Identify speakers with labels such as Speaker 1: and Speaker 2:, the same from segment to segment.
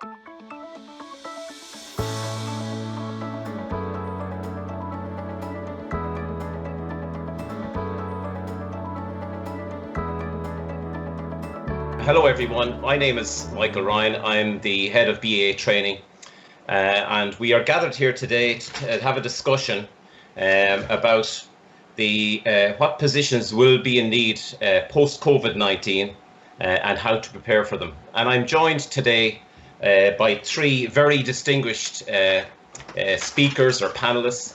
Speaker 1: Hello everyone, my name is Michael Ryan. I'm the head of BAA training and we are gathered here today to have a discussion about what positions will be in need post-COVID-19 and how to prepare for them. And I'm joined today by three very distinguished speakers or panelists.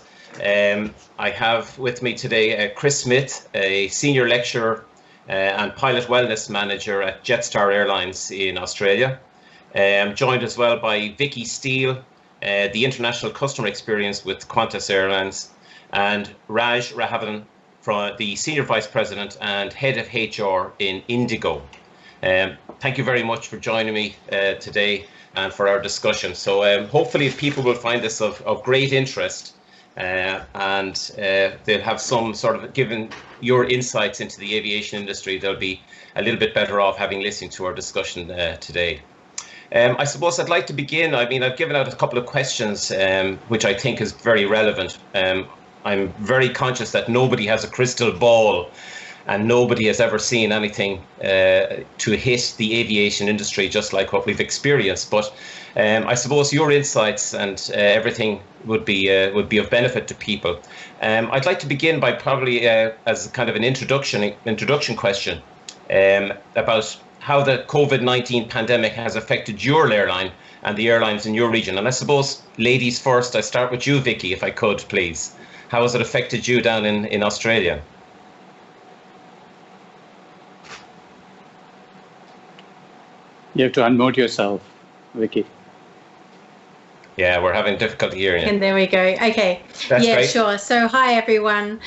Speaker 1: I have with me today Chris Smith, a senior lecturer and pilot wellness manager at Jetstar Airlines in Australia. I'm joined as well by Vicky Steele, the international customer experience with Qantas Airlines, and Raj Rahavan, from the senior vice president and head of HR in Indigo. Thank you very much for joining me today and for our discussion. So hopefully people will find this of great interest. And they'll have some sort of, given your insights into the aviation industry, they'll be a little bit better off having listened to our discussion today. I suppose I'd like to begin. I mean, I've given out a couple of questions, which I think is very relevant. I'm very conscious that nobody has a crystal ball and nobody has ever seen anything to hit the aviation industry just like what we've experienced. But I suppose your insights and everything would be of benefit to people. I'd like to begin by probably as kind of an introduction question about how the COVID-19 pandemic has affected your airline and the airlines in your region. And I suppose, ladies first, I start with you, Vicky, if I could, please. How has it affected you down in Australia?
Speaker 2: You have to unmute yourself, Vicky.
Speaker 1: Yeah, we're having difficulty hearing you.
Speaker 3: And there we go. Okay.
Speaker 1: That's
Speaker 3: yeah,
Speaker 1: great.
Speaker 3: Sure. So hi, everyone.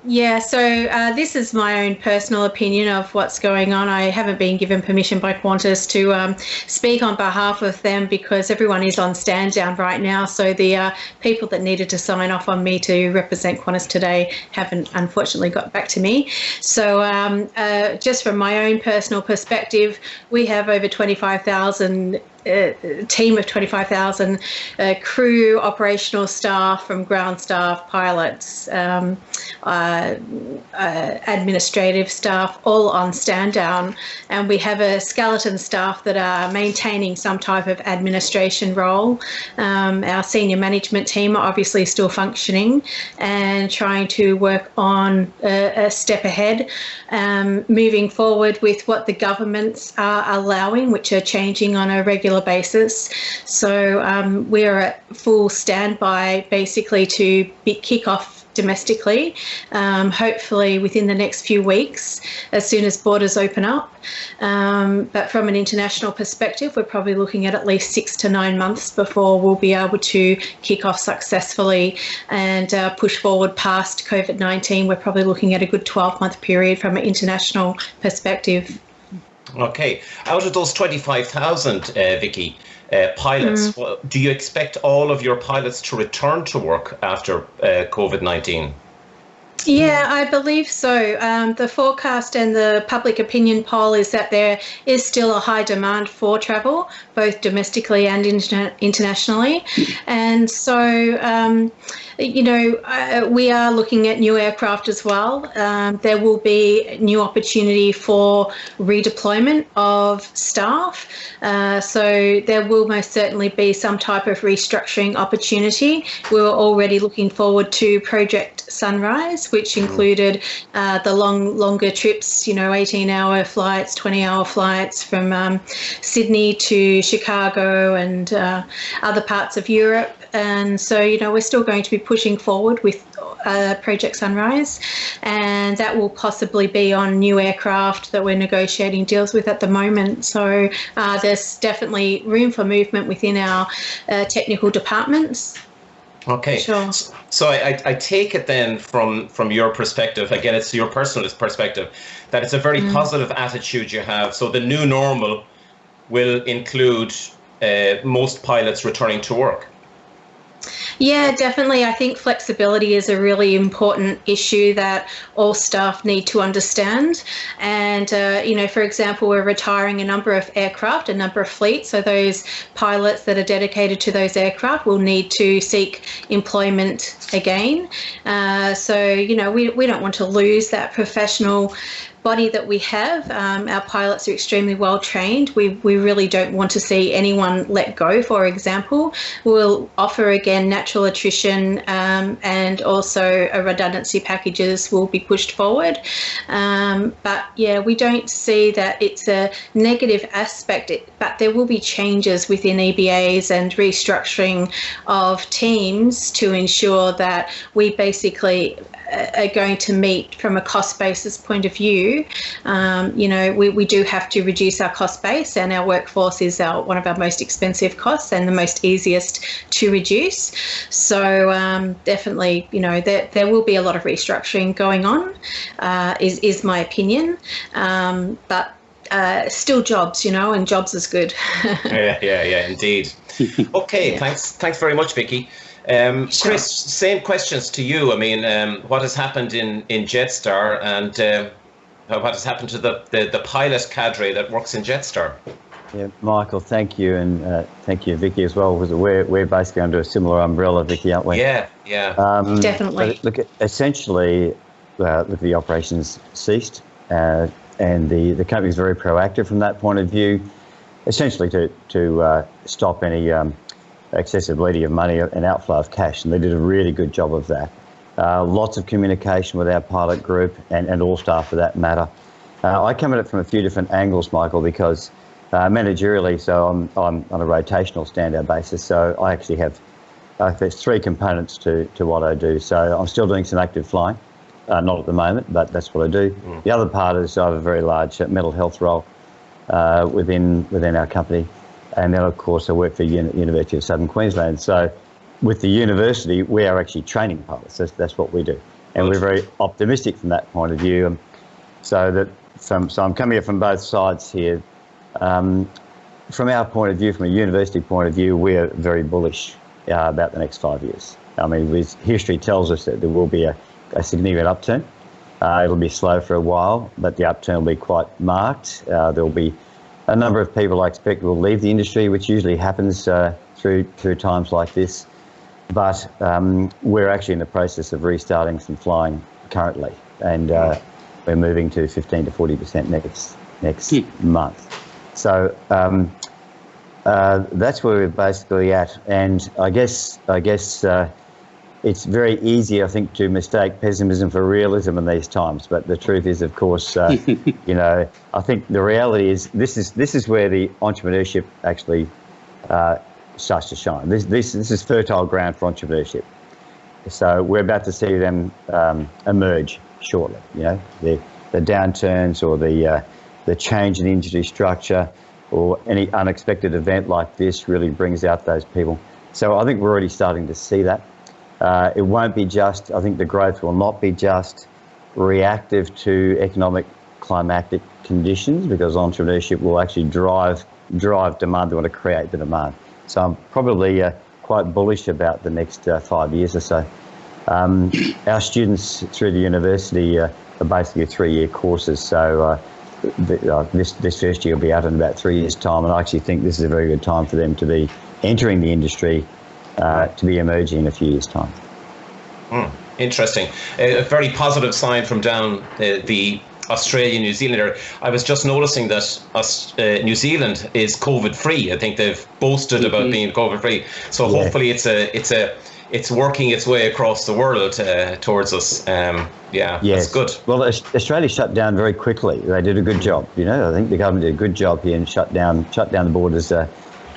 Speaker 3: This is my own personal opinion of what's going on. I haven't been given permission by Qantas to speak on behalf of them because everyone is on stand down right now. So the people that needed to sign off on me to represent Qantas today haven't unfortunately got back to me. So just from my own personal perspective, we have over 25,000 team of 25,000 crew, operational staff, from ground staff, pilots, administrative staff, all on stand down. And we have a skeleton staff that are maintaining some type of administration role. Our senior management team are obviously still functioning and trying to work on a step ahead, moving forward with what the governments are allowing, which are changing on a regular basis. So we're at full standby basically to kick off domestically, hopefully within the next few weeks as soon as borders open up. But from an international perspective, we're probably looking at least 6 to 9 months before we'll be able to kick off successfully and push forward past COVID-19. We're probably looking at a good 12-month period from an international perspective.
Speaker 1: Okay. Out of those 25,000, Vicky, pilots, do you expect all of your pilots to return to work after COVID-19?
Speaker 3: Yeah, I believe so. The forecast and the public opinion poll is that there is still a high demand for travel, both domestically and internationally. And so, we are looking at new aircraft as well. There will be new opportunity for redeployment of staff. So there will most certainly be some type of restructuring opportunity. We were already looking forward to Project Sunrise, which included the longer trips, 18-hour flights, 20-hour flights from Sydney to Chicago and other parts of Europe. And so, we're still going to be pushing forward with Project Sunrise, and that will possibly be on new aircraft that we're negotiating deals with at the moment. So there's definitely room for movement within our technical departments.
Speaker 1: Okay.
Speaker 3: Sure.
Speaker 1: So I take it then from your perspective, again, it's your personal perspective, that it's a very positive attitude you have. So the new normal will include most pilots returning to work.
Speaker 3: Yeah, definitely. I think flexibility is a really important issue that all staff need to understand. And, for example, we're retiring a number of aircraft, a number of fleets. So those pilots that are dedicated to those aircraft will need to seek employment again. We don't want to lose that professional body that we have. Our pilots are extremely well trained. We really don't want to see anyone let go, for example. We'll offer again natural attrition and also a redundancy packages will be pushed forward. But yeah, we don't see that it's a negative aspect, but there will be changes within EBAs and restructuring of teams to ensure that we basically are going to meet from a cost basis point of view. We do have to reduce our cost base, and our workforce is one of our most expensive costs and the most easiest to reduce. So definitely, there will be a lot of restructuring going on, is my opinion. But still jobs, and jobs is good.
Speaker 1: yeah, indeed. Okay, yeah. Thanks very much, Vicky.
Speaker 3: Sure.
Speaker 1: Chris, same questions to you. I mean, what has happened in Jetstar, and what has happened to the pilot cadre that works in Jetstar?
Speaker 4: Yeah, Michael, thank you, and thank you, Vicky, as well, because we're basically under a similar umbrella, Vicky, aren't we?
Speaker 1: Yeah.
Speaker 3: Definitely.
Speaker 4: Look, essentially, the operations ceased, and the company is very proactive from that point of view, essentially to stop any excessive bleeding of money and outflow of cash, and they did a really good job of that. Lots of communication with our pilot group and all staff for that matter. I come at it from a few different angles, Michael, because managerially, so I'm on a rotational standout basis, so I actually have there's three components to what I do. So I'm still doing some active flying, not at the moment, but that's what I do. The other part is I have a very large mental health role within our company. And then, of course, I work for University of Southern Queensland. So with the university, we are actually training pilots. That's what we do. And we're very optimistic from that point of view. So I'm coming from both sides here. From our point of view, from a university point of view, we're very bullish about the next 5 years. I mean, history tells us that there will be a significant upturn. It'll be slow for a while, but the upturn will be quite marked. There'll be a number of people I expect will leave the industry, which usually happens through times like this. But we're actually in the process of restarting some flying currently, and we're moving to 15 to 40% next month. So that's where we're basically at. And I guess it's very easy, I think, to mistake pessimism for realism in these times. But the truth is, of course, I think the reality is this is where the entrepreneurship actually starts to shine. This is fertile ground for entrepreneurship. So we're about to see them emerge shortly. The downturns or the change in industry structure or any unexpected event like this really brings out those people. So I think we're already starting to see that. It won't be just, I think the growth will not be just reactive to economic climatic conditions, because entrepreneurship will actually drive demand. They want to create the demand. So I'm probably quite bullish about the next 5 years or so. Our students through the university are basically 3-year courses. So this first year will be out in about 3 years' time, and I actually think this is a very good time for them to be entering the industry, to be emerging in a few years' time.
Speaker 1: Interesting. A very positive sign from down the Australia-New Zealand area. I was just noticing that New Zealand is COVID-free. I think they've boasted about being COVID-free. So hopefully it's working its way across the world towards us. That's good.
Speaker 4: Well, Australia shut down very quickly. They did a good job. I think the government did a good job here and shut down the borders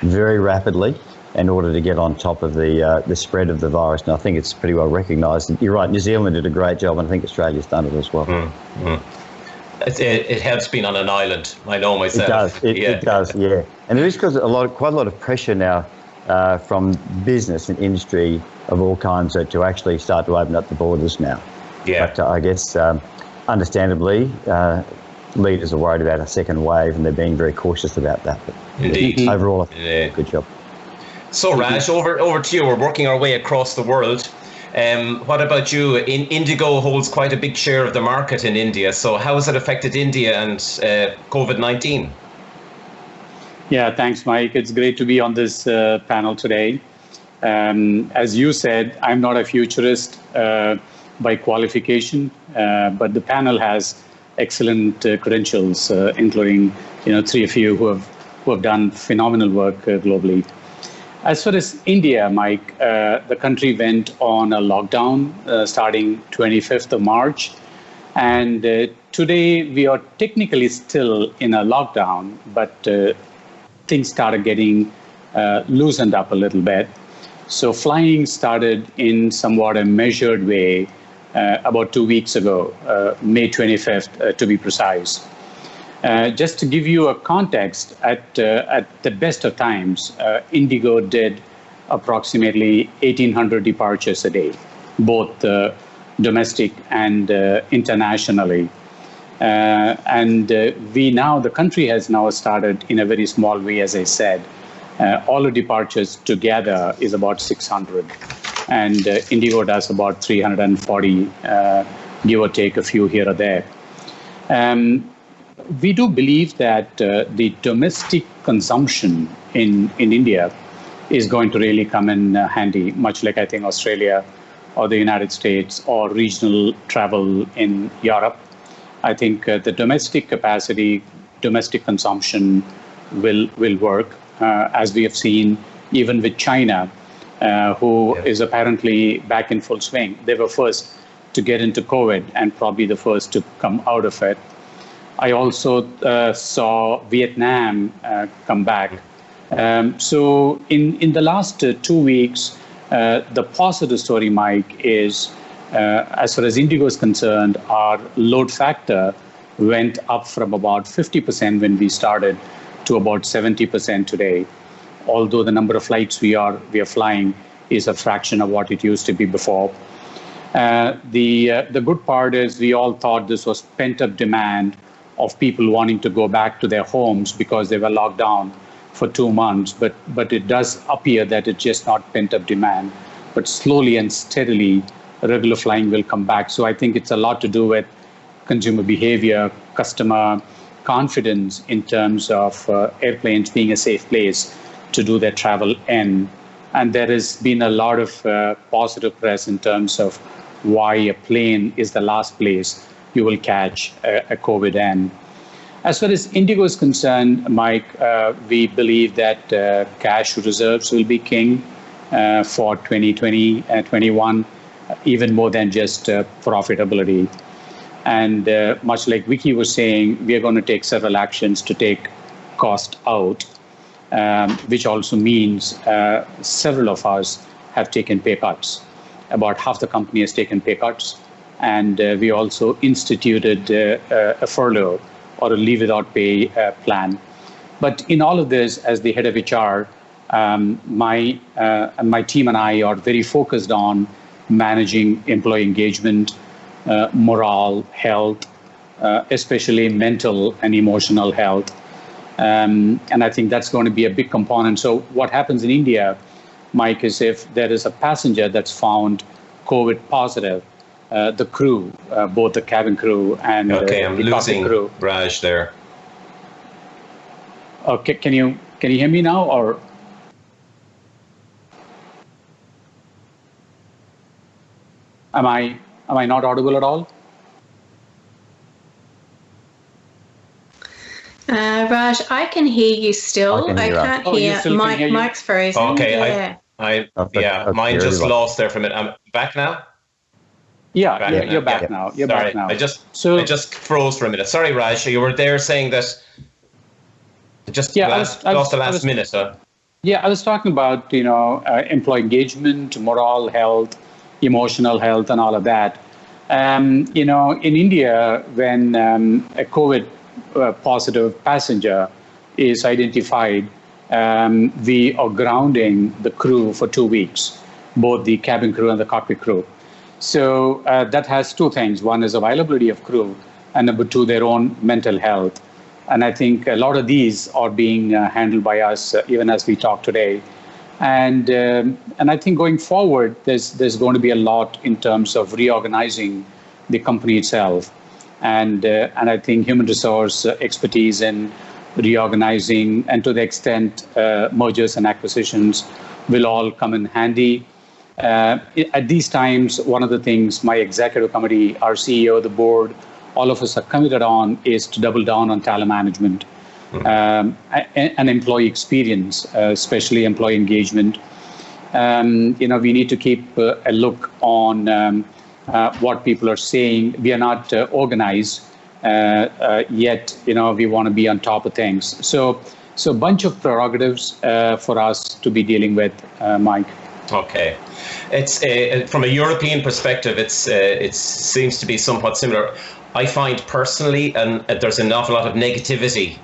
Speaker 4: very rapidly in order to get on top of the spread of the virus. And I think it's pretty well recognised. You're right, New Zealand did a great job, and I think Australia's done it as well.
Speaker 1: It helps being on an island. I know myself.
Speaker 4: It does. And there is quite a lot of pressure now from business and industry of all kinds to actually start to open up the borders now. But I guess, understandably, leaders are worried about a second wave, and they're being very cautious about that. But
Speaker 1: Indeed.
Speaker 4: Overall, I think good job.
Speaker 1: So Raj, over to you. We're working our way across the world. What about you? Indigo holds quite a big share of the market in India. So how has it affected India and COVID-19?
Speaker 2: Yeah, thanks, Mike. It's great to be on this panel today. As you said, I'm not a futurist by qualification, but the panel has excellent credentials, including three of you who have done phenomenal work globally. As far as India, Mike, the country went on a lockdown starting 25th of March. And today we are technically still in a lockdown, but things started getting loosened up a little bit. So flying started in somewhat a measured way about 2 weeks ago, May 25th to be precise. Just to give you a context, at the best of times, Indigo did approximately 1,800 departures a day, both domestic and internationally. The country has now started in a very small way, as I said. All the departures together is about 600, and Indigo does about 340, give or take a few here or there. We do believe that the domestic consumption in India is going to really come in handy, much like I think Australia or the United States or regional travel in Europe. I think the domestic capacity, domestic consumption will work, as we have seen even with China, who is apparently back in full swing. They were first to get into COVID and probably the first to come out of it. I also saw Vietnam come back. So in the last 2 weeks, the positive story, Mike, is as far as Indigo is concerned, our load factor went up from about 50% when we started to about 70% today. Although the number of flights we are flying is a fraction of what it used to be before. The good part is we all thought this was pent-up demand of people wanting to go back to their homes because they were locked down for 2 months. But it does appear that it's just not pent-up demand. But slowly and steadily, regular flying will come back. So I think it's a lot to do with consumer behavior, customer confidence in terms of airplanes being a safe place to do their travel in. And there has been a lot of positive press in terms of why a plane is the last place you will catch a COVID in. As far as Indigo is concerned, Mike, we believe that cash reserves will be king for 2020 and 21, even more than just profitability. And much like Vicky was saying, we are going to take several actions to take cost out, which also means several of us have taken pay cuts. About half the company has taken pay cuts. And we also instituted a furlough or a leave without pay plan. But in all of this, as the head of HR, my team and I are very focused on managing employee engagement, morale, health, especially mental and emotional health. And I think that's going to be a big component. So what happens in India, Mike, is if there is a passenger that's found COVID positive, the crew, both the cabin crew and
Speaker 1: I'm
Speaker 2: the
Speaker 1: losing
Speaker 2: crew.
Speaker 1: Raj there.
Speaker 2: Okay, can you hear me now, or? Am I not audible at all?
Speaker 3: Raj, I can hear you still. I can't hear Mike. Mike's frozen.
Speaker 1: Okay,
Speaker 3: yeah.
Speaker 1: Mine just lost there for a minute. I'm back now.
Speaker 2: Yeah, you're back now. You're back now.
Speaker 1: I just froze for a minute. Sorry, Raj. You were there saying that. Lost the last minute.
Speaker 2: Yeah, I was talking about employee engagement, morale, health, emotional health, and all of that. In India, when a COVID positive passenger is identified, we are grounding the crew for 2 weeks, both the cabin crew and the cockpit crew. So that has two things. One is availability of crew, and number two, their own mental health. And I think a lot of these are being handled by us, even as we talk today. And I think going forward, there's going to be a lot in terms of reorganizing the company itself, and I think human resource expertise in reorganizing, and to the extent mergers and acquisitions will all come in handy. At these times, one of the things my executive committee, our CEO, the board, all of us are committed on is to double down on talent management and employee experience, especially employee engagement. We need to keep a look on what people are saying. We are not organized yet. We want to be on top of things. So a bunch of prerogatives for us to be dealing with, Mike.
Speaker 1: Okay, it's from a European perspective. It seems to be somewhat similar. I find personally, and there's an awful lot of negativity.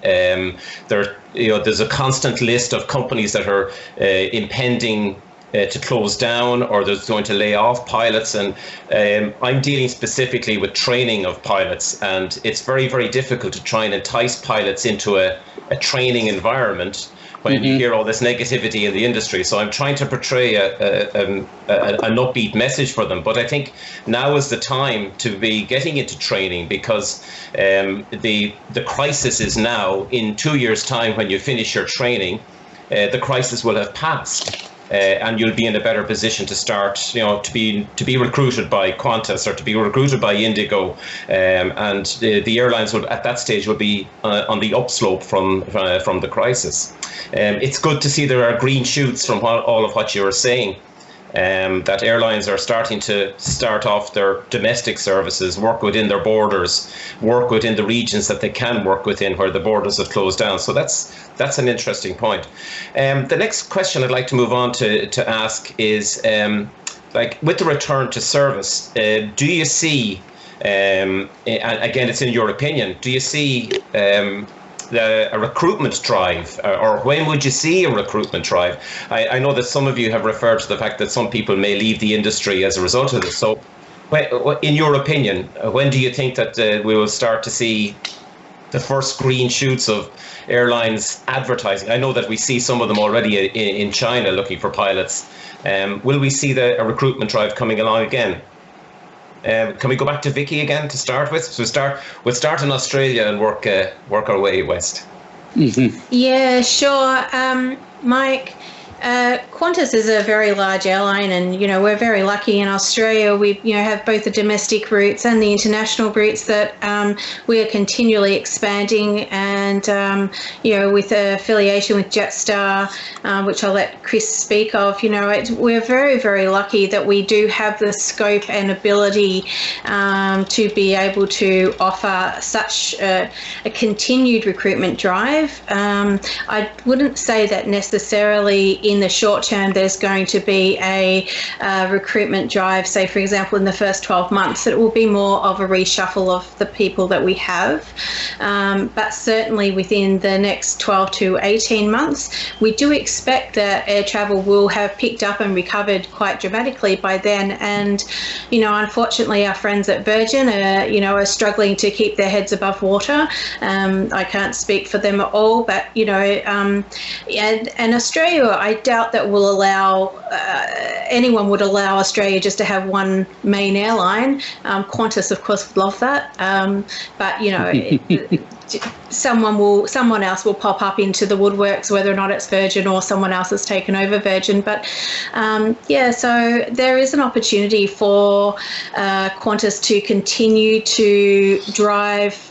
Speaker 1: There's a constant list of companies that are impending to close down, or there's going to lay off pilots, and I'm dealing specifically with training of pilots, and it's very, very difficult to try and entice pilots into a training environment when you hear all this negativity in the industry. So I'm trying to portray an upbeat message for them. But I think now is the time to be getting into training, because the crisis is now. In 2 years' time, when you finish your training, the crisis will have passed. And you'll be in a better position to start, to be recruited by Qantas or to be recruited by Indigo, and the airlines will at that stage will be on the upslope from the crisis. It's good to see there are green shoots from all of what you were saying. That airlines are starting to start off their domestic services, work within their borders, work within the regions that they can work within where the borders have closed down. So that's an interesting point. The next question I'd like to move on to ask is, with the return to service, do you see, and again, it's in your opinion, do you see a recruitment drive, or when would you see a recruitment drive? I know that some of you have referred to the fact that some people may leave the industry as a result of this. So in your opinion, when do you think that we will start to see the first green shoots of airlines advertising? I know that we see some of them already in China looking for pilots. Will we see a recruitment drive coming along again? Can we go back to Vicky again to start with? So we'll start in Australia and work our way west.
Speaker 3: Mm-hmm. Yeah, sure. Mike, Qantas is a very large airline, and we're very lucky in Australia. We have both the domestic routes and the international routes that we are continually expanding, and with affiliation with Jetstar, which I'll let Chris speak of. We're very, very lucky that we do have the scope and ability to be able to offer such a continued recruitment drive. I wouldn't say that necessarily in the short term there's going to be a recruitment drive, say for example in the first 12 months. It will be more of a reshuffle of the people that we have, but certainly within the next 12 to 18 months we do expect that air travel will have picked up and recovered quite dramatically by then. And unfortunately our friends at Virgin are struggling to keep their heads above water. I can't speak for them at all, but and Australia, I doubt that will allow anyone would allow Australia just to have one main airline. Qantas, of course, would love that, but someone else will pop up into the woodworks, whether or not it's Virgin or someone else has taken over Virgin. But so there is an opportunity for Qantas to continue to drive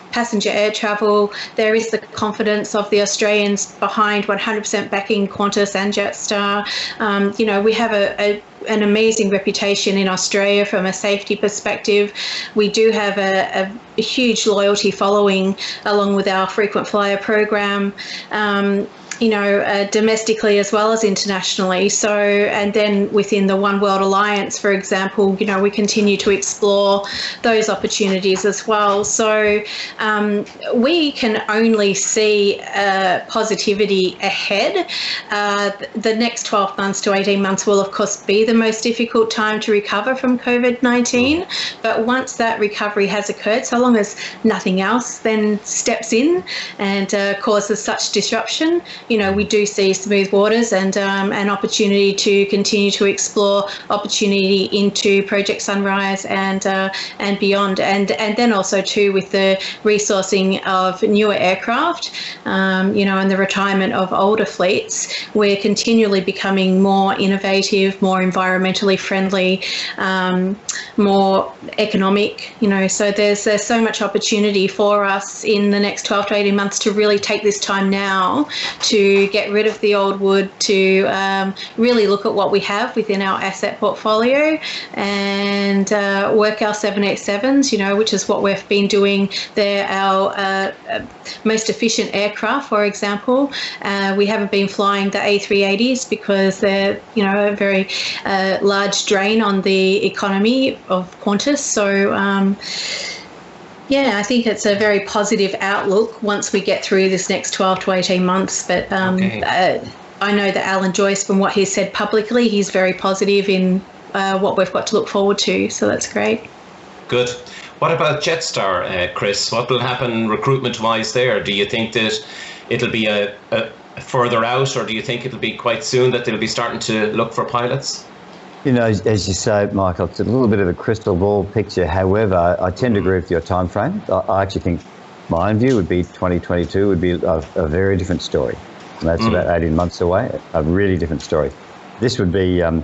Speaker 3: passenger air travel. There is the confidence of the Australians behind 100% backing Qantas and Jetstar. We have an amazing reputation in Australia from a safety perspective. We do have a huge loyalty following along with our frequent flyer program. Domestically as well as internationally. So, and then within the One World Alliance, for example, we continue to explore those opportunities as well. So we can only see positivity ahead. The next 12 months to 18 months will, of course, be the most difficult time to recover from COVID-19. But once that recovery has occurred, so long as nothing else then steps in and causes such disruption, we do see smooth waters and an opportunity to continue to explore opportunity into Project Sunrise and beyond, and then also too with the resourcing of newer aircraft, and the retirement of older fleets, we're continually becoming more innovative, more environmentally friendly, more economic, so there's so much opportunity for us in the next 12 to 18 months to really take this time now to get rid of the old wood, to really look at what we have within our asset portfolio and work our 787s, which is what we've been doing. They're our most efficient aircraft, for example. We haven't been flying the A380s because they're, a very large drain on the economy of Qantas. So, I think it's a very positive outlook once we get through this next 12 to 18 months. But I know that Alan Joyce, from what he's said publicly, he's very positive in what we've got to look forward to. So that's great.
Speaker 1: Good. What about Jetstar, Chris? What will happen recruitment-wise there? Do you think that it'll be a further out, or do you think it'll be quite soon that they'll be starting to look for pilots?
Speaker 4: As you say, Michael, it's a little bit of a crystal ball picture. However, I tend to agree with your time frame. I actually think my own view would be 2022 would be a very different story. And that's about 18 months away, a really different story. This would be, in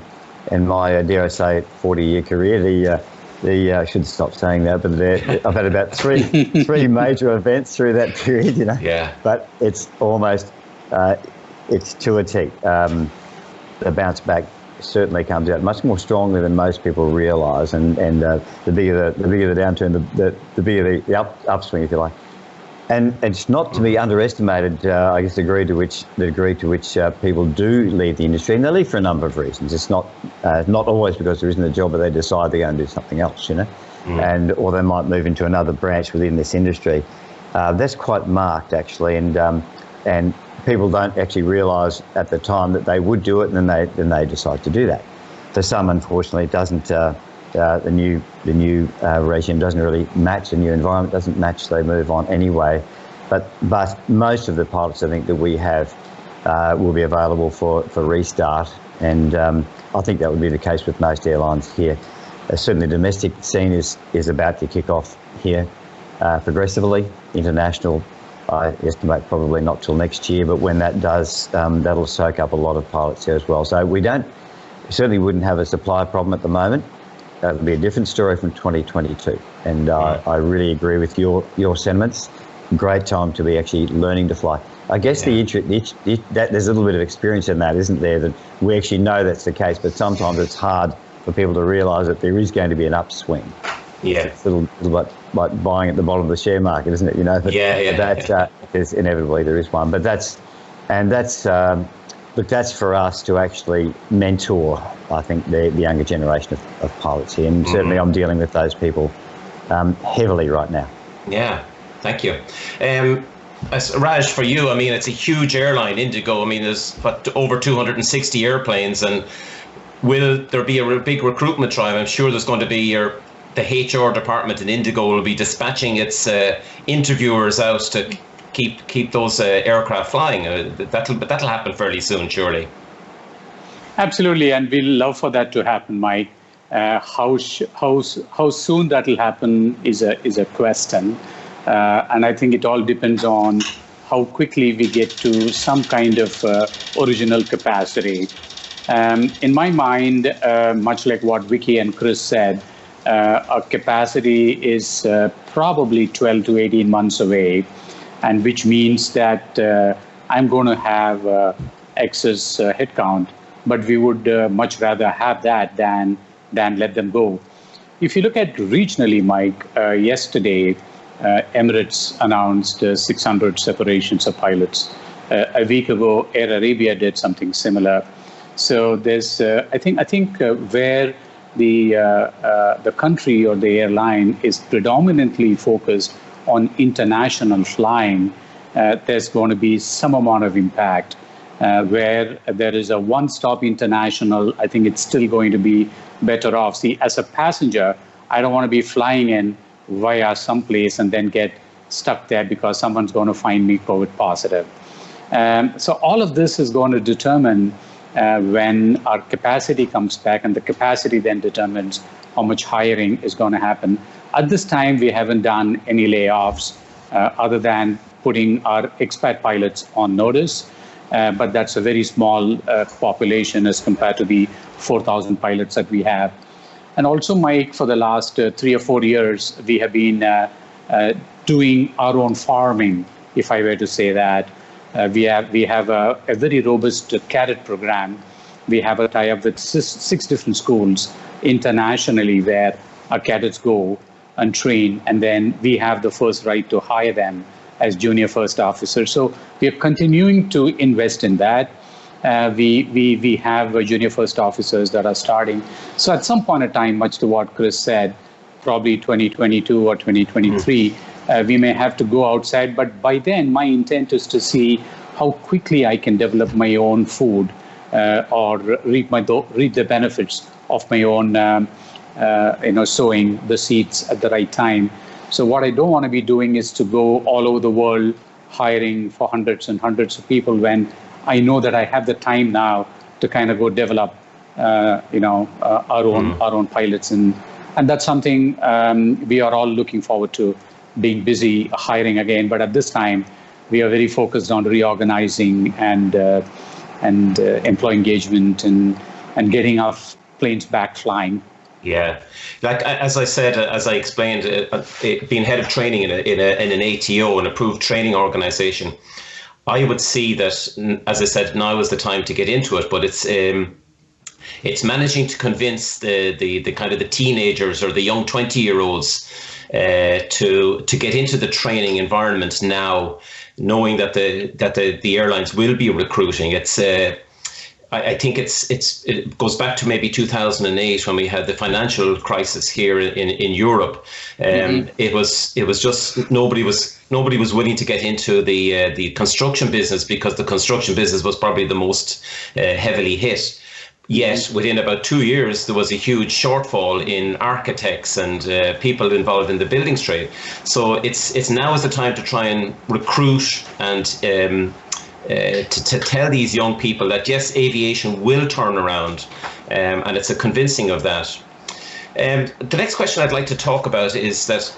Speaker 4: my, dare I say, 40-year career, I should stop saying that, but I've had about three major events through that period,
Speaker 1: Yeah.
Speaker 4: But it's almost, it's to a T. The bounce back certainly comes out much more strongly than most people realise, and the bigger the downturn, the bigger the upswing, if you like. And it's not to be underestimated, I guess, the degree to which people do leave the industry, and they leave for a number of reasons. It's not always because there isn't a job, but they decide they're going to do something else, or they might move into another branch within this industry. That's quite marked, actually, and people don't actually realise at the time that they would do it, and then they decide to do that. For some, unfortunately, it doesn't. The new regime doesn't really match, the new environment doesn't match, they move on anyway. But most of the pilots, I think, that we have will be available for restart, and I think that would be the case with most airlines here. Certainly the domestic scene is about to kick off here progressively. International, I estimate probably not till next year, but when that does, that'll soak up a lot of pilots here as well. So we certainly wouldn't have a supply problem at the moment. That would be a different story from 2022. And I really agree with your sentiments. Great time to be actually learning to fly. I guess there's a little bit of experience in that, isn't there? That we actually know that's the case, but sometimes it's hard for people to realise that there is going to be an upswing.
Speaker 1: Yeah.
Speaker 4: It's a little bit like buying at the bottom of the share market, isn't it? But that is inevitably there is one. But that's for us to actually mentor, I think, the younger generation of pilots here. And certainly I'm dealing with those people heavily right now.
Speaker 1: Yeah, thank you. Raj, for you, it's a huge airline, Indigo. There's over 260 airplanes, and will there be a big recruitment drive? I'm sure there's going to be the HR department in Indigo will be dispatching its interviewers out to keep those aircraft flying. That'll happen fairly soon, surely.
Speaker 2: Absolutely, and we'll love for that to happen, Mike. How soon that'll happen is a question, and I think it all depends on how quickly we get to some kind of original capacity. In my mind, much like what Vicky and Chris said, our capacity is probably 12 to 18 months away, and which means that I'm going to have excess headcount, but we would much rather have that than let them go. If you look at regionally, Mike, yesterday, Emirates announced 600 separations of pilots. A week ago, Air Arabia did something similar. So there's, I think where the country or the airline is predominantly focused on international flying, there's going to be some amount of impact. Where there is a one-stop international, I think it's still going to be better off. See, as a passenger, I don't want to be flying in via someplace and then get stuck there because someone's going to find me COVID positive. So all of this is going to determine when our capacity comes back, and the capacity then determines how much hiring is going to happen. At this time, we haven't done any layoffs other than putting our expat pilots on notice, but that's a very small population as compared to the 4,000 pilots that we have. And also, Mike, for the last 3 or 4 years, we have been doing our own farming, if I were to say that. We have a very robust cadet program. We have a tie-up with six different schools internationally where our cadets go and train, and then we have the first right to hire them as junior first officers. So we are continuing to invest in that. We have junior first officers that are starting. So at some point in time, much to what Chris said, probably 2022 or 2023, we may have to go outside. But by then, my intent is to see how quickly I can develop my own food or reap the benefits of my own, sowing the seeds at the right time. So what I don't want to be doing is to go all over the world hiring for hundreds and hundreds of people when I know that I have the time now to kind of go develop, our own pilots, and that's something we are all looking forward to, being busy hiring again. But at this time, we are very focused on reorganizing and employee engagement and getting our planes back flying.
Speaker 1: Yeah, like as I said, as I explained, being head of training in an ATO, an approved training organization, I would see that, as I said, now is the time to get into it. But it's managing to convince the kind of the teenagers or the young 20-year-olds to get into the training environment now, knowing that the airlines will be recruiting. I think it goes back to maybe 2008 when we had the financial crisis here in Europe. It was just nobody was willing to get into the construction business because the construction business was probably the most heavily hit. Yet within about 2 years, there was a huge shortfall in architects and people involved in the buildings trade. So it's now is the time to try and recruit and to tell these young people that yes, aviation will turn around, and it's a convincing of that. The next question I'd like to talk about is that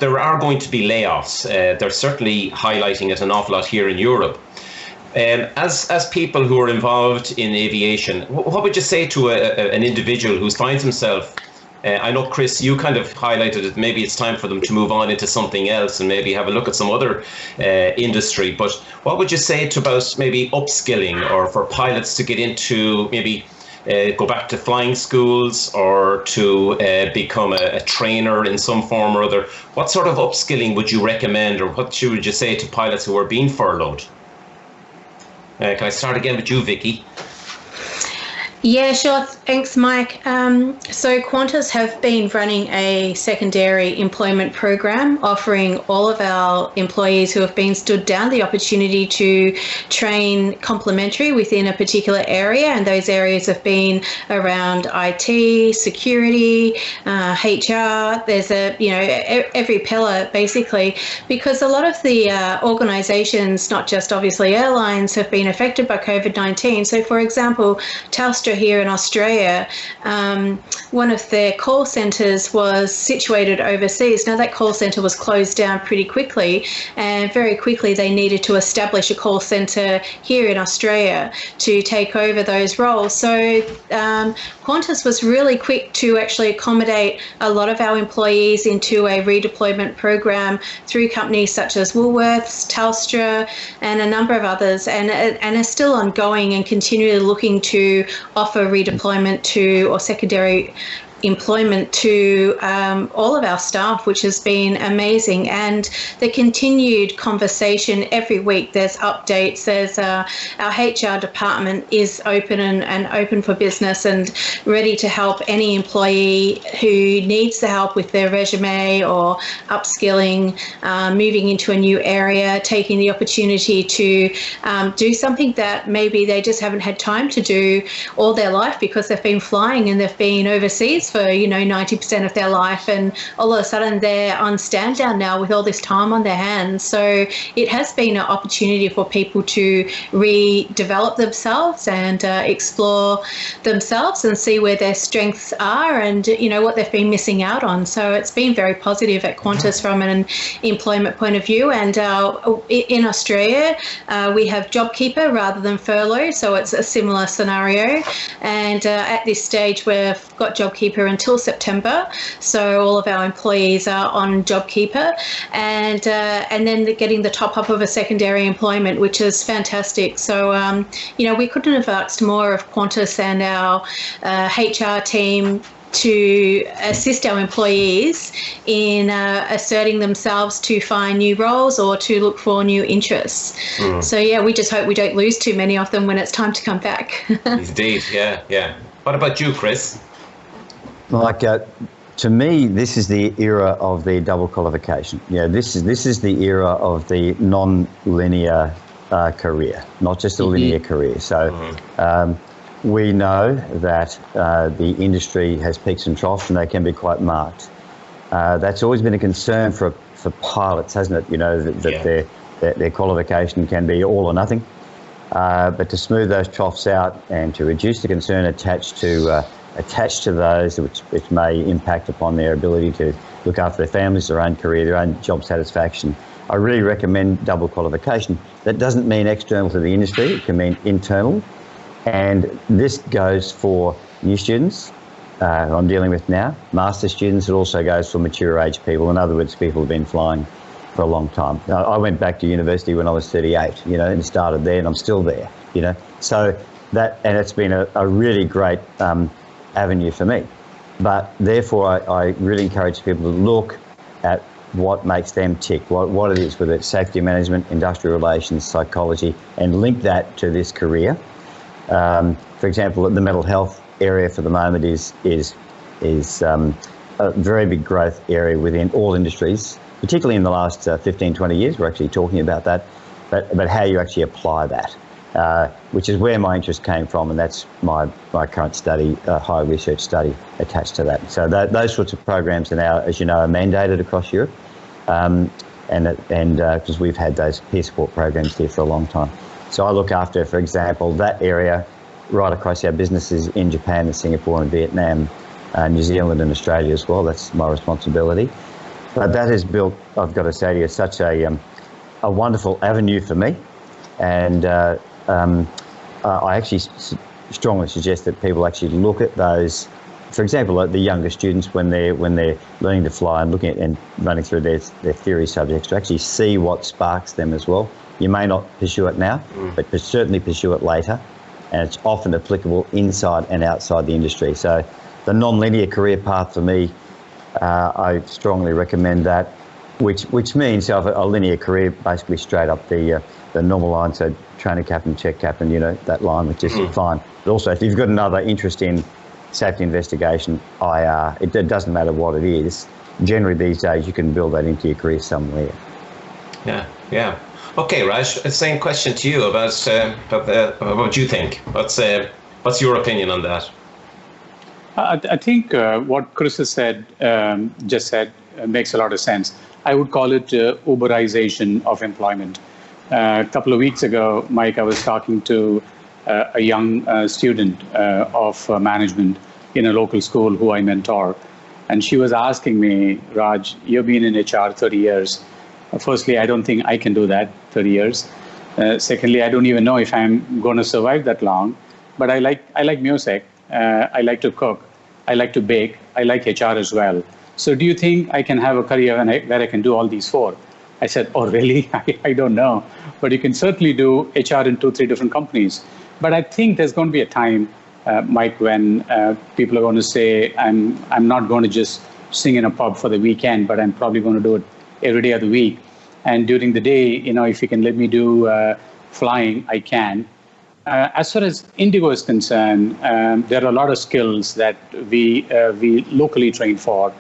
Speaker 1: there are going to be layoffs. They're certainly highlighting it an awful lot here in Europe. As people who are involved in aviation, what would you say to an individual who finds himself? I know, Chris, you kind of highlighted it. Maybe it's time for them to move on into something else and maybe have a look at some other industry. But what would you say to about maybe upskilling, or for pilots to get into maybe go back to flying schools or to become a trainer in some form or other? What sort of upskilling would you recommend, or what would you say to pilots who are being furloughed? Can I start again with you, Vicky?
Speaker 3: Yeah, sure. Thanks, Mike. So Qantas have been running a secondary employment program offering all of our employees who have been stood down the opportunity to train complementary within a particular area, and those areas have been around IT, security, HR. There's every pillar basically, because a lot of the organisations, not just obviously airlines, have been affected by COVID-19. So, for example, Telstra here in Australia, one of their call centres was situated overseas. Now, that call centre was closed down pretty quickly, and very quickly they needed to establish a call centre here in Australia to take over those roles. So Qantas was really quick to actually accommodate a lot of our employees into a redeployment program through companies such as Woolworths, Telstra, and a number of others, and are still ongoing and continually looking to offer redeployment to, or secondary employment to all of our staff, which has been amazing. And the continued conversation every week, there's updates, there's our HR department is open and open for business and ready to help any employee who needs the help with their resume or upskilling, moving into a new area, taking the opportunity to do something that maybe they just haven't had time to do all their life because they've been flying and they've been overseas for 90% of their life, and all of a sudden they're on stand down now with all this time on their hands. So it has been an opportunity for people to redevelop themselves and explore themselves and see where their strengths are and what they've been missing out on. So it's been very positive at Qantas from an employment point of view. And in Australia, we have JobKeeper rather than furlough, so it's a similar scenario. And at this stage, we've got JobKeeper until September, so all of our employees are on JobKeeper, and then getting the top up of a secondary employment, which is fantastic. So we couldn't have asked more of Qantas and our HR team to assist our employees in asserting themselves to find new roles or to look for new interests. So we just hope we don't lose too many of them when it's time to come back.
Speaker 1: Indeed, yeah. What about you, Chris?
Speaker 4: To me, this is the era of the double qualification. This is the era of the non-linear career, not just a linear career. So we know that the industry has peaks and troughs, and they can be quite marked. That's always been a concern for pilots, hasn't it? That their qualification can be all or nothing. But to smooth those troughs out and to reduce the concern attached to those which may impact upon their ability to look after their families, their own career, their own job satisfaction, I really recommend double qualification. That doesn't mean external to the industry, it can mean internal. And this goes for new students who I'm dealing with now, master students. It also goes for mature age people. In other words, people who've been flying for a long time. I went back to university when I was 38, and started there, and I'm still there, So and it's been a really great avenue for me. But therefore, I really encourage people to look at what makes them tick, what it is, whether it's safety management, industrial relations, psychology, and link that to this career. For example, the mental health area for the moment is a very big growth area within all industries, particularly in the last 15, 20 years. We're actually talking about that, but how you actually apply that, which is where my interest came from, and that's my current study, higher research study attached to that. So those sorts of programs are now, as you know, are mandated across Europe, and because we've had those peer support programs here for a long time. So I look after, for example, that area right across our businesses in Japan and Singapore and Vietnam, New Zealand and Australia as well. That's my responsibility. But that has built, I've got to say to you, such a wonderful avenue for me. And I actually strongly suggest that people actually look at those. For example, like the younger students, when they're learning to fly and looking at and running through their theory subjects, to actually see what sparks them as well. You may not pursue it now, but certainly pursue it later. And it's often applicable inside and outside the industry. So the non-linear career path for me, I strongly recommend that, which means a linear career basically straight up the normal line. So trainer captain, check captain, that line, which is fine. But also if you've got another interest in safety investigation, IR, it doesn't matter what it is. Generally these days you can build that into your career somewhere.
Speaker 1: Yeah. Okay, Raj, same question to you about what you think. What's your opinion on that?
Speaker 2: I think what Chris has just said makes a lot of sense. I would call it Uberization of employment. A couple of weeks ago, Mike, I was talking to a young student of management in a local school who I mentor. And she was asking me, Raj, you've been in HR 30 years. Firstly, I don't think I can do that, 30 years. Secondly, I don't even know if I'm going to survive that long. But I like music. I like to cook. I like to bake. I like HR as well. So do you think I can have a career where I can do all these four? I said, oh, really? I don't know. But you can certainly do HR in 2-3 different companies. But I think there's going to be a time, Mike, when people are going to say, I'm not going to just sing in a pub for the weekend, but I'm probably going to do it every day of the week. And during the day, if you can let me do flying, I can. As far as Indigo is concerned, there are a lot of skills that we locally train for.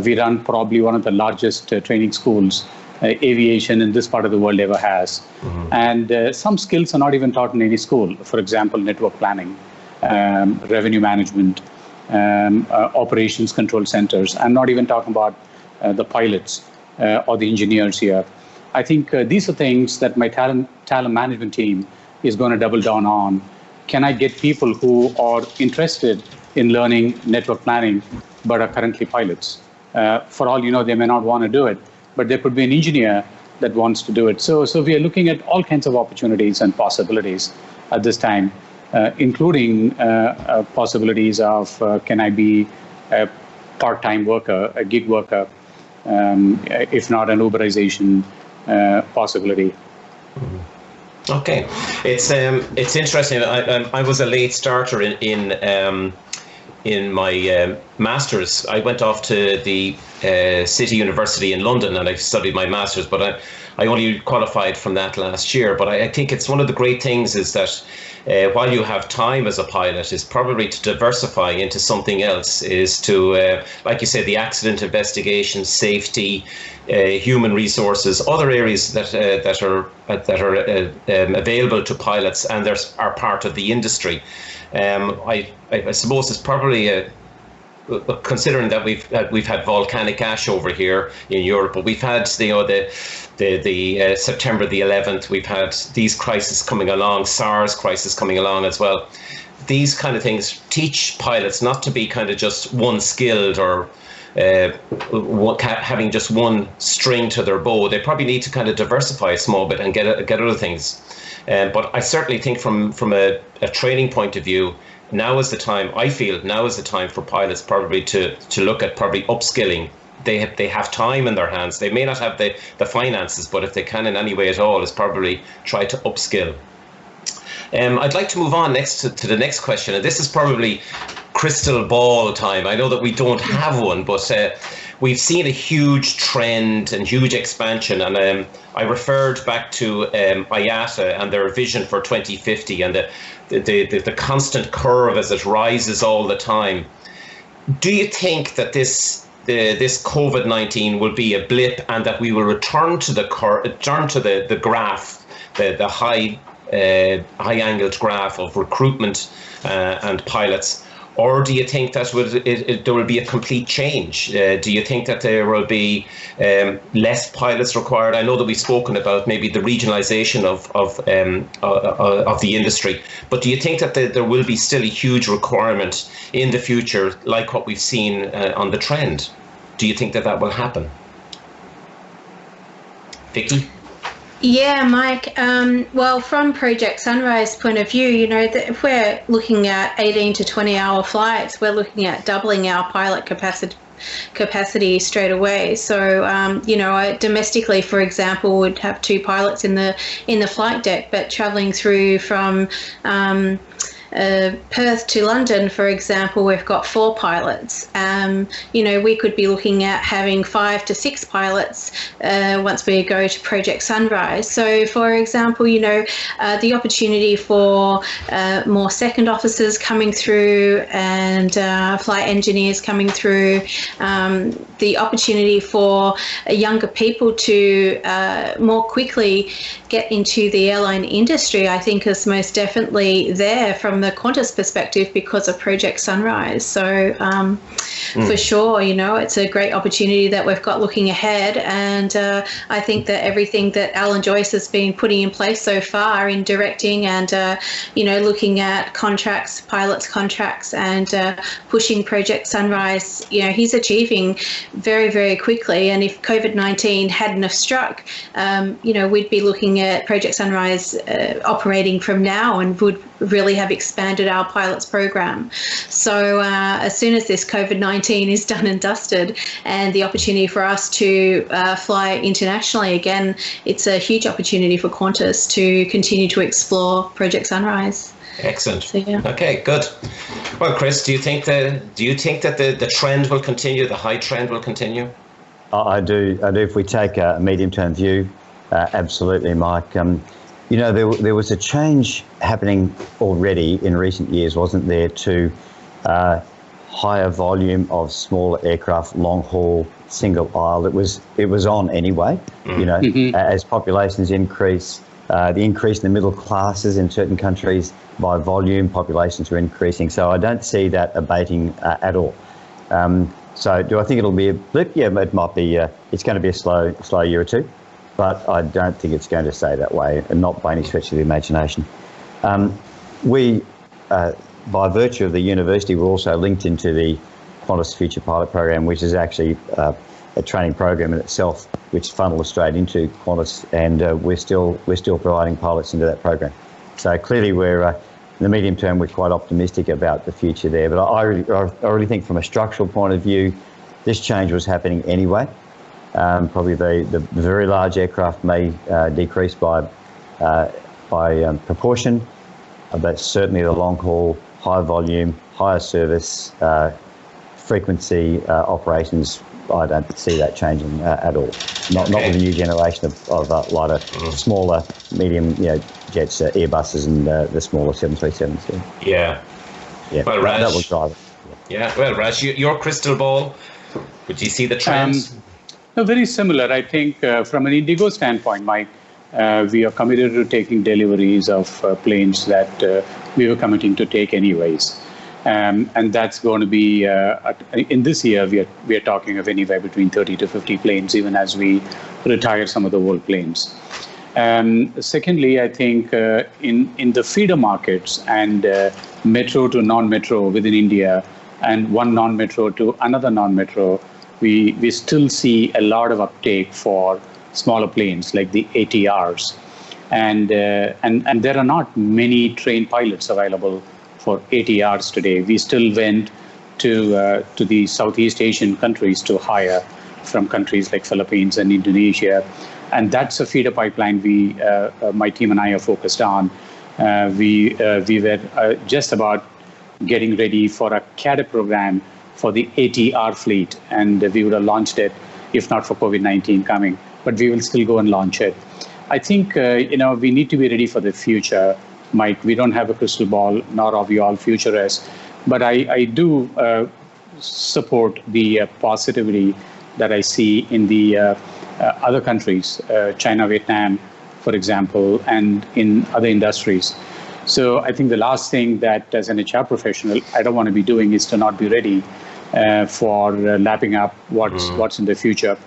Speaker 2: We run probably one of the largest training schools, aviation in this part of the world ever has. Mm-hmm. And some skills are not even taught in any school. For example, network planning, revenue management, operations control centers. I'm not even talking about the pilots or the engineers here. I think these are things that my talent management team is going to double down on. Can I get people who are interested in learning network planning but are currently pilots? For all you know, they may not want to do it, but there could be an engineer that wants to do it. So we are looking at all kinds of opportunities and possibilities at this time, including possibilities of can I be a part-time worker, a gig worker, if not an Uberization possibility.
Speaker 1: Mm-hmm. Okay, it's interesting. I was a late starter in my master's. I went off to the City University in London and I studied my master's, but I only qualified from that last year. But I think it's one of the great things is that while you have time as a pilot, is probably to diversify into something else, is to, like you say, the accident investigation, safety, human resources, other areas that are available to pilots and are part of the industry. I suppose it's probably considering that we've had volcanic ash over here in Europe, but we've had the September the 11th, we've had these crises coming along, SARS crisis coming along as well. These kind of things teach pilots not to be kind of just one skilled or having just one string to their bow. They probably need to kind of diversify a small bit and get other things. But I certainly think from a training point of view, now is the time for pilots probably to look at probably upskilling. They have time in their hands. They may not have the finances, but if they can in any way at all, is probably try to upskill. I'd like to move on next to the next question, and this is probably crystal ball time. I know that we don't have one, but we've seen a huge trend and huge expansion, and I referred back to IATA and their vision for 2050 and the constant curve as it rises all the time. Do you think that this COVID-19 will be a blip and that we will return to the graph, the high angled graph of recruitment and pilots? Or do you think that there will be a complete change? Do you think that there will be less pilots required? I know that we've spoken about maybe the regionalisation of the industry, but do you think that there will be still a huge requirement in the future, like what we've seen on the trend? Do you think that will happen? Vicky?
Speaker 3: Yeah, Mike. Well, from Project Sunrise point of view, if we're looking at 18 to 20-hour flights, we're looking at doubling our pilot capacity straight away. So, domestically, for example, would have 2 pilots in the flight deck, but travelling through from Perth to London, for example, we've got 4 pilots. We could be looking at having 5 to 6 pilots once we go to Project Sunrise. So, for example, the opportunity for more second officers coming through and flight engineers coming through, the opportunity for younger people to more quickly get into the airline industry, I think is most definitely there from the Qantas perspective because of Project Sunrise. So for sure, it's a great opportunity that we've got looking ahead. And I think that everything that Alan Joyce has been putting in place so far in directing and, looking at contracts, pilots' contracts and pushing Project Sunrise, he's achieving very, very quickly. And if COVID-19 hadn't have struck, we'd be looking at Project Sunrise operating from now and would really have expanded our pilots program. So as soon as this COVID-19 is done and dusted and the opportunity for us to fly internationally again, it's a huge opportunity for Qantas to continue to explore Project Sunrise.
Speaker 1: Excellent.
Speaker 3: So, yeah.
Speaker 1: Okay, good. Well, Chris, do you think that the trend will continue, the high trend will continue?
Speaker 4: I do. If we take a medium-term view, absolutely, Mike. There was a change happening already in recent years, wasn't there, to higher volume of smaller aircraft, long-haul, single aisle. It was on anyway. As populations increase, The increase in the middle classes in certain countries by volume, populations are increasing. So I don't see that abating at all. So do I think it'll be a blip? Yeah, it might be. It's going to be a slow year or two, but I don't think it's going to stay that way, and not by any stretch of the imagination. We, by virtue of the university, we're also linked into the Qantas Future Pilot Program, which is actually a training program in itself, which funnels straight into Qantas, and we're still providing pilots into that program. So clearly, we're in the medium term, we're quite optimistic about the future there. But I really think, from a structural point of view, this change was happening anyway. Probably the very large aircraft may decrease by proportion, but certainly the long haul, high volume, higher service, frequency operations, I don't see that changing at all. Not with the new generation of lighter, smaller, medium, jets, Airbuses, and the smaller 737s.
Speaker 1: Yeah. Well, Raj,
Speaker 4: that will drive it.
Speaker 1: Yeah. Well, Raj, your crystal ball, would you see the trends?
Speaker 2: No, very similar. I think from an Indigo standpoint, Mike, we are committed to taking deliveries of planes that we were committing to take anyways. And that's going to be, in this year, we are talking of anywhere between 30 to 50 planes, even as we retire some of the old planes. Secondly, I think in the feeder markets and metro to non-metro within India, and one non-metro to another non-metro, we still see a lot of uptake for smaller planes like the ATRs. And there are not many trained pilots available for ATRs today. We still went to the Southeast Asian countries to hire from countries like Philippines and Indonesia, and that's a feeder pipeline my team and I are focused on. We were just about getting ready for a cadet program for the ATR fleet, and we would have launched it if not for COVID-19 coming, but we will still go and launch it. I think we need to be ready for the future, Mike. We don't have a crystal ball, nor are we all futurists, but I do support the positivity that I see in the other countries, China, Vietnam, for example, and in other industries. So I think the last thing that, as an HR professional, I don't want to be doing is to not be ready for lapping up what's in the future.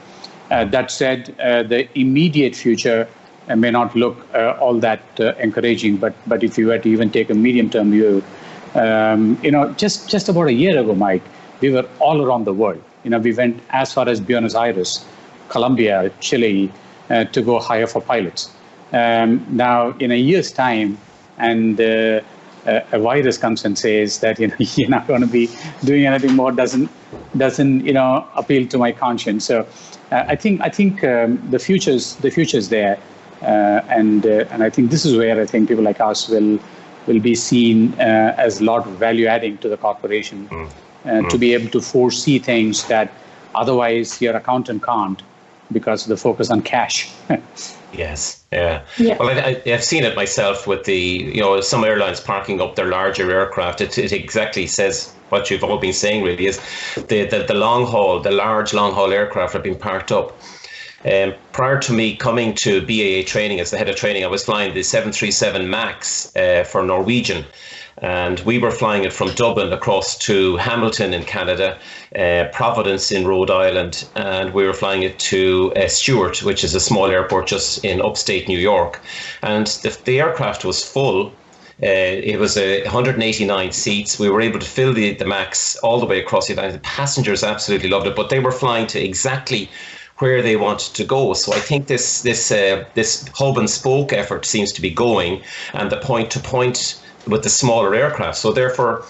Speaker 2: That said, the immediate future may not look all that encouraging, but if you were to even take a medium-term view, just about a year ago, Mike, we were all around the world. We went as far as Buenos Aires, Colombia, Chile, to go hire for pilots. Now, in a year's time, and a virus comes and says that you're not going to be doing anything more, doesn't appeal to my conscience. So I think the future's there, and I think this is where I think people like us will be seen as a lot of value adding to the corporation, to be able to foresee things that otherwise your accountant can't, because of the focus on cash.
Speaker 1: Yes. Yeah. Well, I've seen it myself with some airlines parking up their larger aircraft. It exactly says what you've all been saying, really, is the long haul, the large long haul aircraft have been parked up. Prior to me coming to BAA training as the head of training, I was flying the 737 MAX for Norwegian. And we were flying it from Dublin across to Hamilton in Canada, Providence in Rhode Island, and we were flying it to Stewart, which is a small airport just in upstate New York. And the aircraft was full. It was 189 seats. We were able to fill the MAX all the way across the Atlantic. The passengers absolutely loved it, but they were flying to exactly where they wanted to go. So I think this hub and spoke effort seems to be going, and the point to point with the smaller aircraft. So therefore,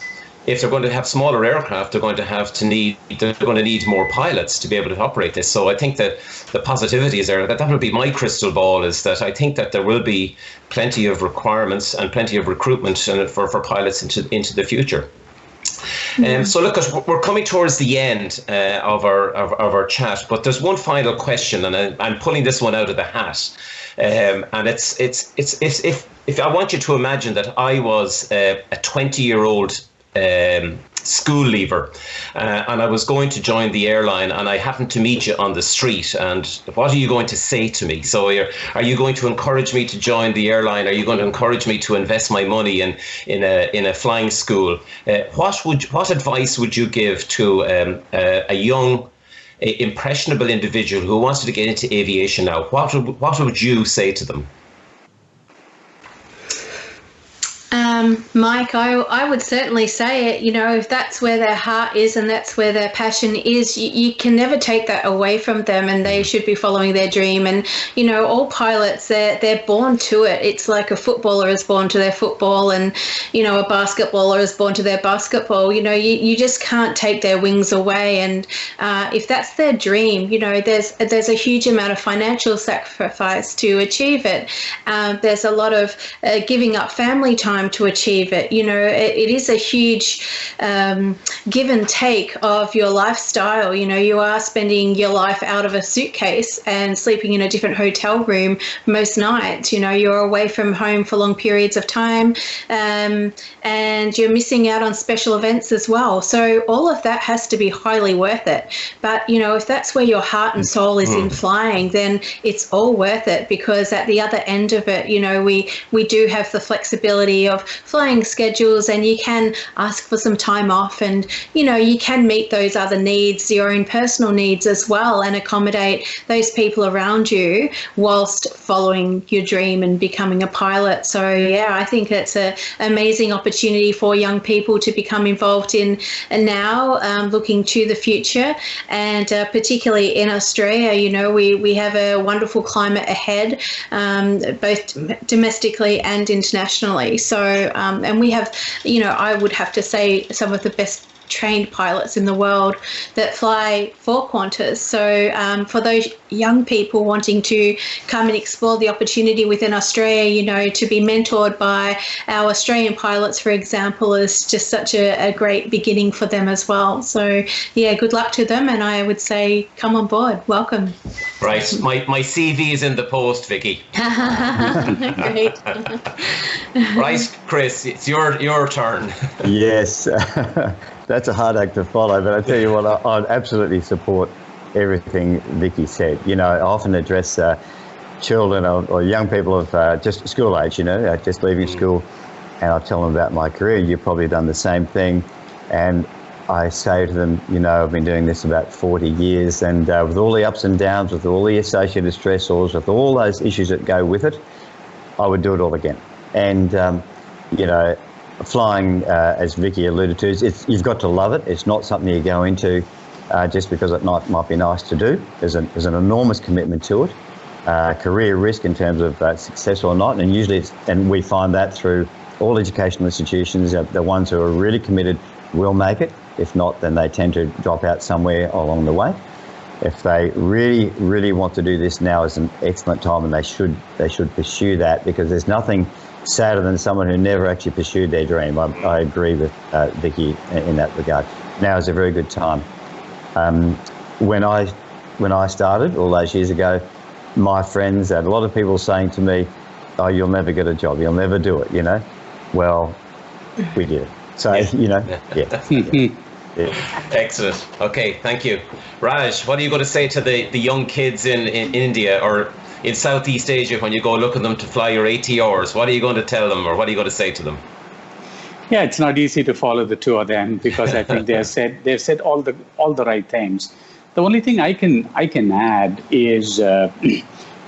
Speaker 1: if they're going to have smaller aircraft, they're going to need more pilots to be able to operate this. So I think that the positivity is there. That would be my crystal ball, is that I think that there will be plenty of requirements and plenty of recruitment for pilots into the future. So look, we're coming towards the end of our chat, but there's one final question, and I'm pulling this one out of the hat. And it's if I want you to imagine that I was a 20-year-old school leaver, and I was going to join the airline, and I happened to meet you on the street. And what are you going to say to me? So are you going to encourage me to join the airline? Are you going to encourage me to invest my money in a flying school? What advice would you give to a young, impressionable individual who wants to get into aviation now? What would you say to them?
Speaker 3: Mike, I would certainly say it, if that's where their heart is and that's where their passion is, you can never take that away from them, and they should be following their dream. And, all pilots, they're born to it. It's like a footballer is born to their football, and, a basketballer is born to their basketball. You just can't take their wings away. And if that's their dream, there's a huge amount of financial sacrifice to achieve it. There's a lot of giving up family time to achieve it. It is a huge give and take of your lifestyle. You are spending your life out of a suitcase and sleeping in a different hotel room most nights. You're away from home for long periods of time, and you're missing out on special events as well. So all of that has to be highly worth it. But, if that's where your heart and soul is in flying, then it's all worth it, because at the other end of it, we do have the flexibility of flying schedules, and you can ask for some time off, and you can meet those other needs, your own personal needs as well, and accommodate those people around you whilst following your dream and becoming a pilot. So yeah, I think it's an amazing opportunity for young people to become involved in now, looking to the future. And particularly in Australia, we have a wonderful climate ahead, both domestically and internationally. So, and we have, I would have to say, some of the best trained pilots in the world that fly for Qantas. So for those young people wanting to come and explore the opportunity within Australia, to be mentored by our Australian pilots, for example, is just such a great beginning for them as well. So yeah, good luck to them, and I would say come on board. Welcome.
Speaker 1: Right, my CV is in the post, Vicky.
Speaker 3: Great.
Speaker 1: Right, Chris, it's your turn.
Speaker 4: Yes, that's a hard act to follow, but I tell you what, I'd absolutely support everything Vicky said. I often address children or young people of just school age, just leaving school, and I tell them about my career. You've probably done the same thing, and I say to them, I've been doing this about 40 years, and with all the ups and downs, with all the associated stressors, with all those issues that go with it, I would do it all again. And, flying, as Vicky alluded to, you've got to love it. It's not something you go into just because it might be nice to do. There's an enormous commitment to it, career risk in terms of success or not, and usually and we find that through all educational institutions. The ones who are really committed will make it. If not, then they tend to drop out somewhere along the way. If they really, really want to do this, now is an excellent time, and they should pursue that, because there's nothing sadder than someone who never actually pursued their dream. I agree with Vicky in that regard. Now is a very good time. When I started all those years ago, my friends and a lot of people saying to me, "Oh, you'll never get a job. You'll never do it." Well, we did it. So yeah.
Speaker 1: Excellent. Okay, thank you. Raj, what are you going to say to the young kids in India or in Southeast Asia when you go look at them to fly your ATRs? What are you going to tell them, or what are you going to say to them?
Speaker 2: Yeah, it's not easy to follow the two of them, because I think they've said all the right things. The only thing I can add is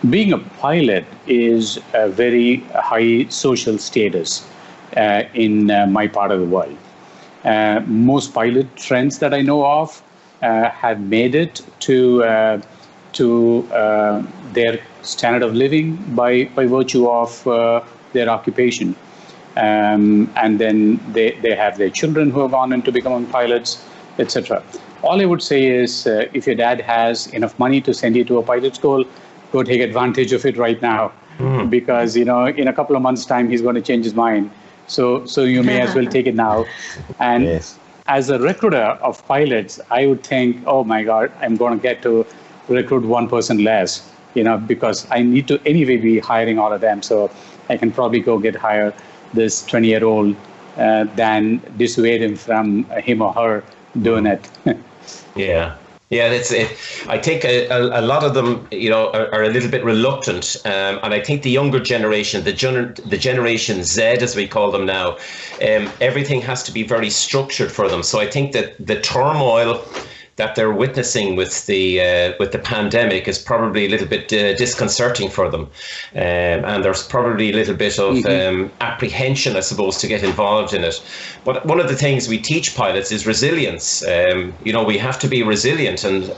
Speaker 2: being a pilot is a very high social status in my part of the world. Most pilot friends that I know of have made it to their standard of living by virtue of their occupation. And then they have their children who have gone into becoming pilots, etc. All I would say is if your dad has enough money to send you to a pilot school, go take advantage of it right now, because in a couple of months' time he's going to change his mind. So you may as well take it now. And yes, as a recruiter of pilots, I would think, oh my God, I'm going to get to recruit one person less, because I need to anyway be hiring all of them. So I can probably go hire this 20-year-old than dissuade him from him or her doing it.
Speaker 1: Yeah. Yeah, that's it. I think a lot of them, are a little bit reluctant, and I think the younger generation, the Generation Z, as we call them now, everything has to be very structured for them. So I think that the turmoil that they're witnessing with the pandemic is probably a little bit disconcerting for them, and there's probably a little bit of apprehension, I suppose, to get involved in it. But one of the things we teach pilots is resilience. We have to be resilient, and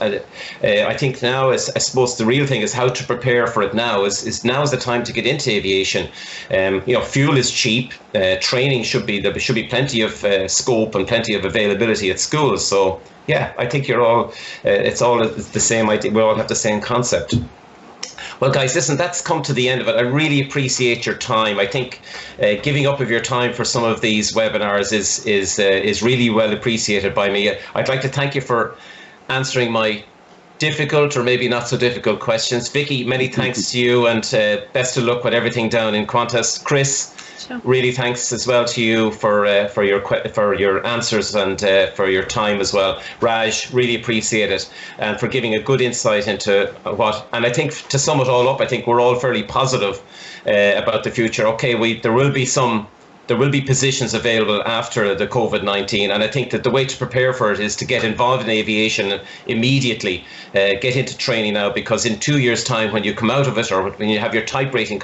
Speaker 1: I think now, I suppose, the real thing is how to prepare for it now. Now is the time to get into aviation. Fuel is cheap. Training there should be plenty of scope and plenty of availability at schools. So. Yeah, I think it's all the same. I think we all have the same concept. Well, guys, listen, that's come to the end of it. I really appreciate your time. I think giving up of your time for some of these webinars is really well appreciated by me. I'd like to thank you for answering my difficult or maybe not so difficult questions. Vicky, many thanks to you, and best of luck with everything down in Qantas. Chris, really thanks as well to you for your answers and for your time as well. Raj, really appreciate it, and for giving a good insight into and I think, to sum it all up, I think we're all fairly positive about the future. Okay, there will be positions available after the COVID-19, and I think that the way to prepare for it is to get involved in aviation immediately, get into training now, because in 2 years' time, when you come out of it, or when you have your type rating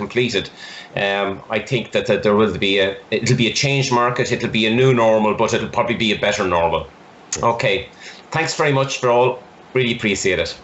Speaker 1: it'll be a changed market, it'll be a new normal, but it'll probably be a better normal. Okay, thanks very much for all, really appreciate it.